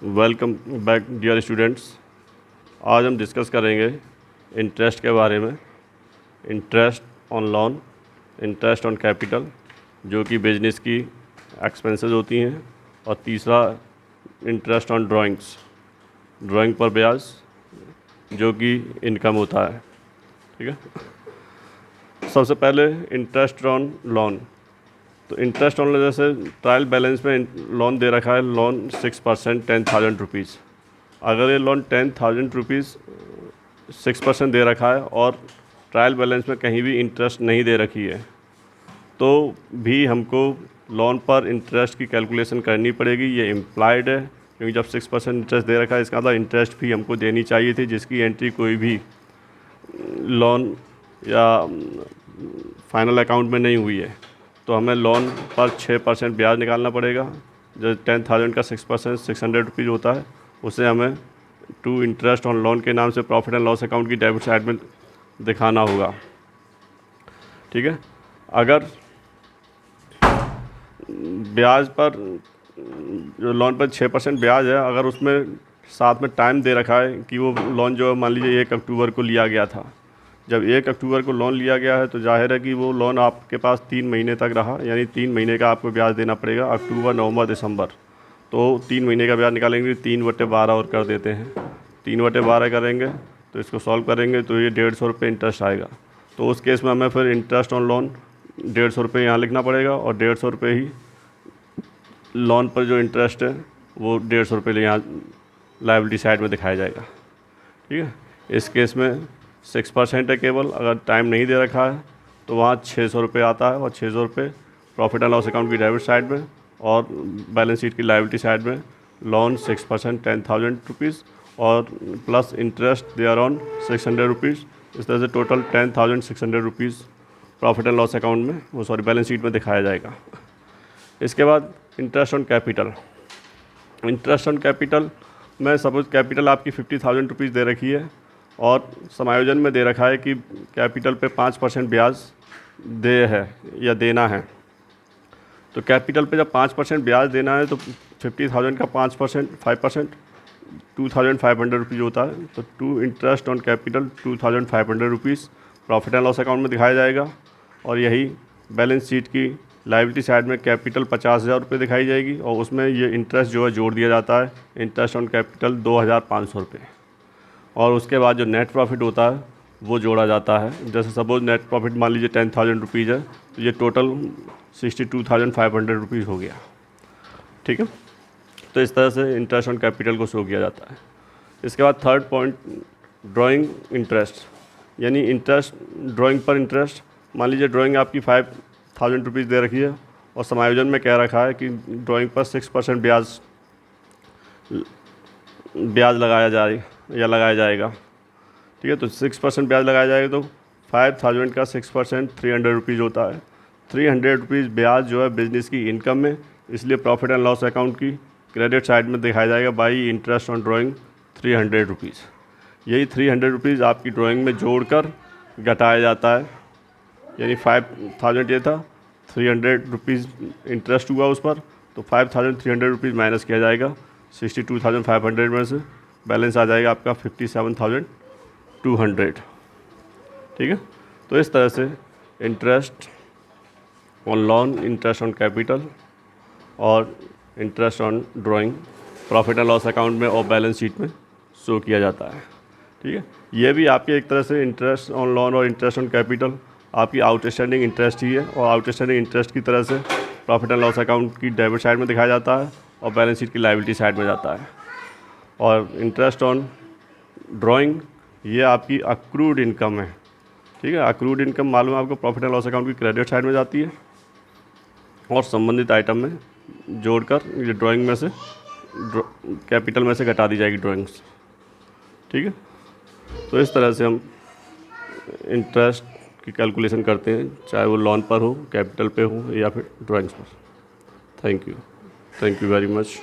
Welcome back dear students. आज हम discuss करेंगे इंटरेस्ट के बारे में। Interest on loan, interest on capital जो कि बिजनेस की एक्सपेंसेस होती हैं, और तीसरा इंटरेस्ट ऑन ड्राइंग्स, ड्राइंग पर ब्याज जो कि इनकम होता है। ठीक है। सबसे पहले इंटरेस्ट ऑन लोन। तो इंटरेस्ट ऑन, जैसे ट्रायल बैलेंस में लोन दे रखा है, लोन 6% 10,000 रुपीज़। अगर ये लोन 10,000 रुपीज़ 6% दे रखा है और ट्रायल बैलेंस में कहीं भी इंटरेस्ट नहीं दे रखी है, तो भी हमको लोन पर इंटरेस्ट की कैलकुलेशन करनी पड़ेगी। ये इम्प्लाइड है, क्योंकि जब 6% इंटरेस्ट दे रखा है, इसका मतलब इंटरेस्ट भी हमको देनी चाहिए थी, जिसकी एंट्री कोई भी लोन या फाइनल अकाउंट में नहीं हुई है। तो हमें लोन पर 6% ब्याज निकालना पड़ेगा। जो 10,000 का 6% 600 रुपीज़ होता है, उसे हमें टू इंटरेस्ट ऑन लोन के नाम से प्रॉफिट एंड लॉस अकाउंट की डेबिट साइड में दिखाना होगा। ठीक है। अगर ब्याज पर, जो लोन पर 6% ब्याज है, अगर उसमें साथ में टाइम दे रखा है कि वो लोन जो है, मान लीजिए 1 अक्टूबर को लिया गया था। जब 1 अक्टूबर को लोन लिया गया है, तो जाहिर है कि वो लोन आपके पास 3 महीने तक रहा, यानी 3 महीने का आपको ब्याज देना पड़ेगा। अक्टूबर, नवंबर, दिसंबर, तो 3 महीने का ब्याज निकालेंगे। 3/12 और कर देते हैं। 3/12 करेंगे तो इसको सॉल्व करेंगे तो ये 150 रुपये इंटरेस्ट आएगा। तो उस केस में हमें फिर इंटरेस्ट ऑन लोन 150 रुपये यहाँ लिखना पड़ेगा, और 150 रुपये ही लोन पर जो इंटरेस्ट है वो 150 रुपये यहाँ लायबिलिटी साइड में दिखाया जाएगा। ठीक है। इस केस में 6% है केवल। अगर टाइम नहीं दे रखा है तो वहाँ 600 रुपये आता है, और 600 रुपये प्रॉफिट एंड लॉस अकाउंट की डेबिट साइड में, और बैलेंस शीट की लायबिलिटी साइड में लोन 6% 10,000 रुपीज़ और plus interest they are on 600 rupees. इस तरह से total 10,600 rupees profit and loss account में, वो सॉरी बैलेंस शीट में दिखाया जाएगा। इसके बाद interest on capital. Interest on capital में सपोज कैपिटल आपकी 50,000 रुपीज़ दे रखी है, और समायोजन में दे रखा है कि कैपिटल पे 5% ब्याज दे है या देना है। तो कैपिटल पे जब 5% ब्याज देना है, तो 50,000 का 5% 5% 2,500 रुपीज़ होता है। तो to interest on capital 2,500 rupees profit and loss account में दिखाया जाएगा, और यही बैलेंस शीट की लायबिलिटी साइड में कैपिटल 50,000 रुपये दिखाई जाएगी, और उसमें ये इंटरेस्ट जो है जोड़ दिया जाता है। इंटरेस्ट ऑन कैपिटल 2,500 रुपये, और उसके बाद जो नेट प्रॉफिट होता है वो जोड़ा जाता है। जैसे सपोज नेट प्रॉफिट मान लीजिए 10,000 रुपीज़ है, तो ये टोटल 62,500 रुपीज़ हो गया। ठीक है। तो इस तरह से इंटरेस्ट ऑन कैपिटल को शो किया जाता है। इसके बाद थर्ड पॉइंट, ड्राइंग इंटरेस्ट, यानी इंटरेस्ट ड्राइंग पर इंटरेस्ट। मान लीजिए ड्राइंग आपकी 5,000 रुपीज़ दे रखी है, और समायोजन में कह रखा है कि ड्राइंग पर 6% ब्याज लगाया जाएगा। ठीक है। तो 6% ब्याज लगाया जाएगा, तो 5,000 का 6% 300 रुपीज़ होता है। 300 रुपीज़ ब्याज जो है बिजनेस की इनकम में, इसलिए प्रॉफिट एंड लॉस अकाउंट की क्रेडिट साइड में दिखाया जाएगा by interest on drawing 300 rupees. यही 300 रुपीज़ आपकी ड्राइंग में जोड़कर घटाया जाता है, यानी 5,000 ये था, 300 रुपीज़ इंटरेस्ट हुआ उस पर, तो 5,300 रुपीज़ माइनस किया जाएगा 62,500 में से। बैलेंस आ जाएगा आपका 57,200। ठीक है। तो इस तरह से interest on loan, interest on capital और interest on drawing profit and loss account में और बैलेंस शीट में शो किया जाता है। ठीक है। ये भी आपके एक तरह से इंटरेस्ट ऑन लोन और इंटरेस्ट ऑन कैपिटल आपकी आउटस्टैंडिंग इंटरेस्ट ही है, और आउटस्टैंडिंग इंटरेस्ट की तरह से प्रॉफिट एंड लॉस अकाउंट की डेबिट साइड में दिखाया जाता है, और बैलेंस शीट की लायबिलिटी साइड में जाता है। और इंटरेस्ट ऑन ड्राइंग, ये आपकी अक्रूड इनकम है। ठीक है। अक्रूड इनकम मालूम है आपको, प्रॉफिट एंड लॉस अकाउंट की क्रेडिट साइड में जाती है, और संबंधित आइटम में जोड़कर ये ड्राइंग में से कैपिटल में से घटा दी जाएगी ड्राइंग्स। ठीक है। तो इस तरह से हम इंटरेस्ट की कैलकुलेशन करते हैं, चाहे वो लोन पर हो, कैपिटल पे हो, या फिर ड्राइंग्स पर। Thank you very much.